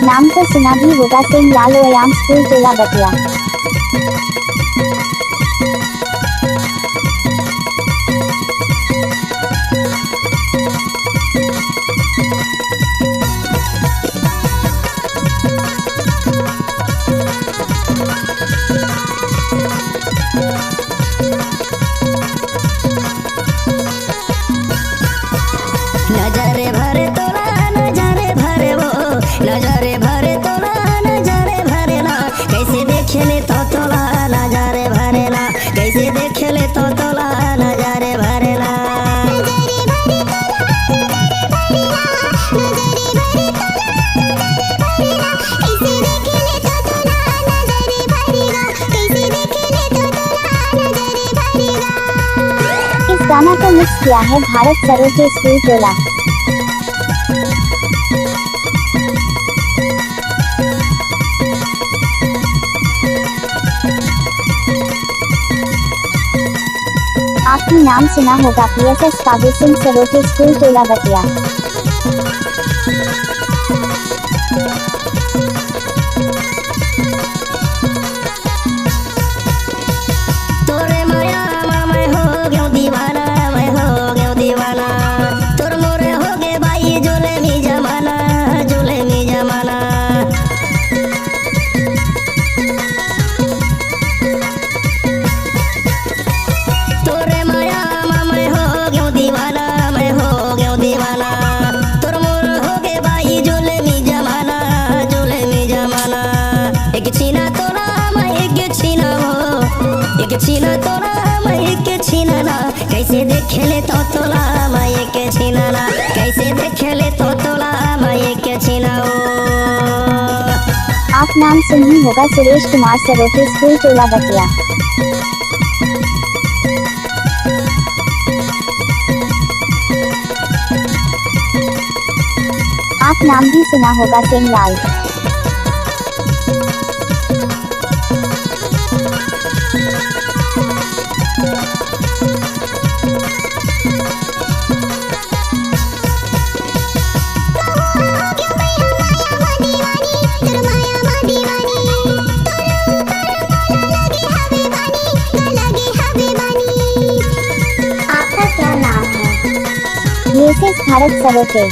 नाम तो सुना भी होगा, सेम लाल व्यायाम स्कूल टोला बतिया। नजरे भरे तोला नजरे भरे वो, नजरे भरे तोला नजरे भरे ना, कैसे देखेले तो तोला नजरे भरे ना, कैसे देखेले तो तोला नजरे भरे ना। इस गाना को मिक्स किया है भारत सरोटे स्कूल टोला। आपने नाम सुना होगा PSS काबू सिंह सरोटे स्कूल टोला बतिया। तोरे माया मैं हो गयो दीवाना, मैं हो गयो दीवाना, तोर मोरे हो गे बाई जोले मी जमाना, जोले मी जमाना। तोरे माया मैं हो गयो दीवाना, मैं हो गयो दीवाना, तोर मोर हो गे बाई जोले मी जमाना, जोले मी जमाना। एक छीना तोरा मैं एक छीना हो, एक छीना तोरा मैं एक छीना ना, कैसे देखेले तो तोला मैं एक छीना ना, कैसे देखेले तो तोला मैं एक छीना हो। आप नाम सुन ही होगा सुरेश कुमार सरोटे स्कूल टोला बतिया। आप नाम भी सुना होगा सिंह लाल। आपका क्या नाम है? PSS भारत सरोटे।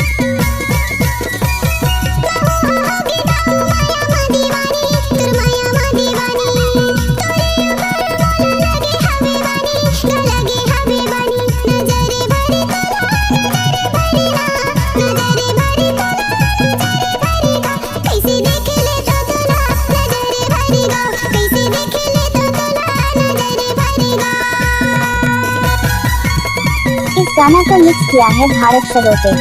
इस गाना को मिक्स किया है भारत सरोटे।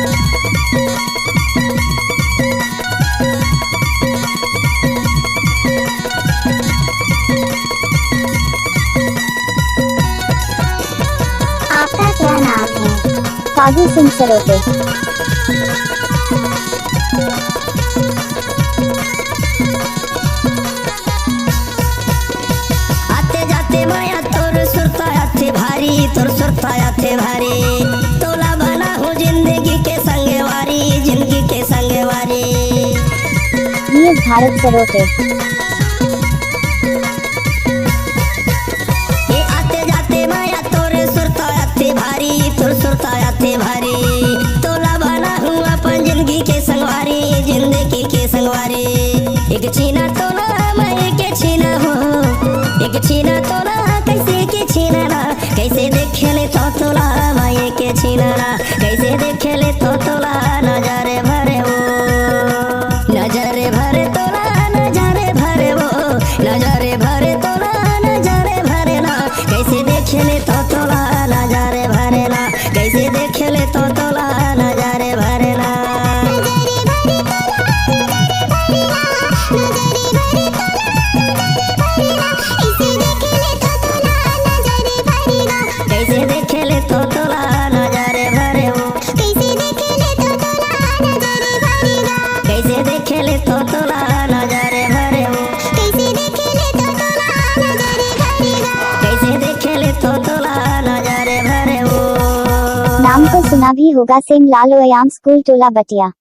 आपका क्या नाम है? काबू सिंह सरोटे। आते जाते माया तोर सुरताया थे भारी, तोर सुरताया थे भारी, तोला बना हूँ जिंदगी के संगवारी, जिंदगी के संगवारी। ये भारत सरोटे। ये आते जाते माया तोर सुरताया थे भारी, तोर सुरताया थे भारी, तोला बना हूँ अपन जिंदगी के संगवारी, जिंदगी के संगवारी। एक छीना तोला मैं एक छीना हो, एक छीना तोला कैसे के छीना ना, कैसे देखेले तो तोला मैं एक छीना ना, कैसे देखेले तो तोला नजरे भरे वो, नजरे भरे तोला नजरे भरे वो, नजरे भरे तोला नजरे भरे ना, कैसे देखेले तो तोला नजरे भरे ना, कैसे देखेले तो तोला नजरे भरे ना। कैसे देखेले तो तोला नजरे भरे वो, कैसे देखेले तो तोला नजरे भरे वो, कैसे देखेले तो तोला नजरे भरे वो। नाम तो सुना भी होगा सेम लाल व्यायाम स्कूल टोला बतिया।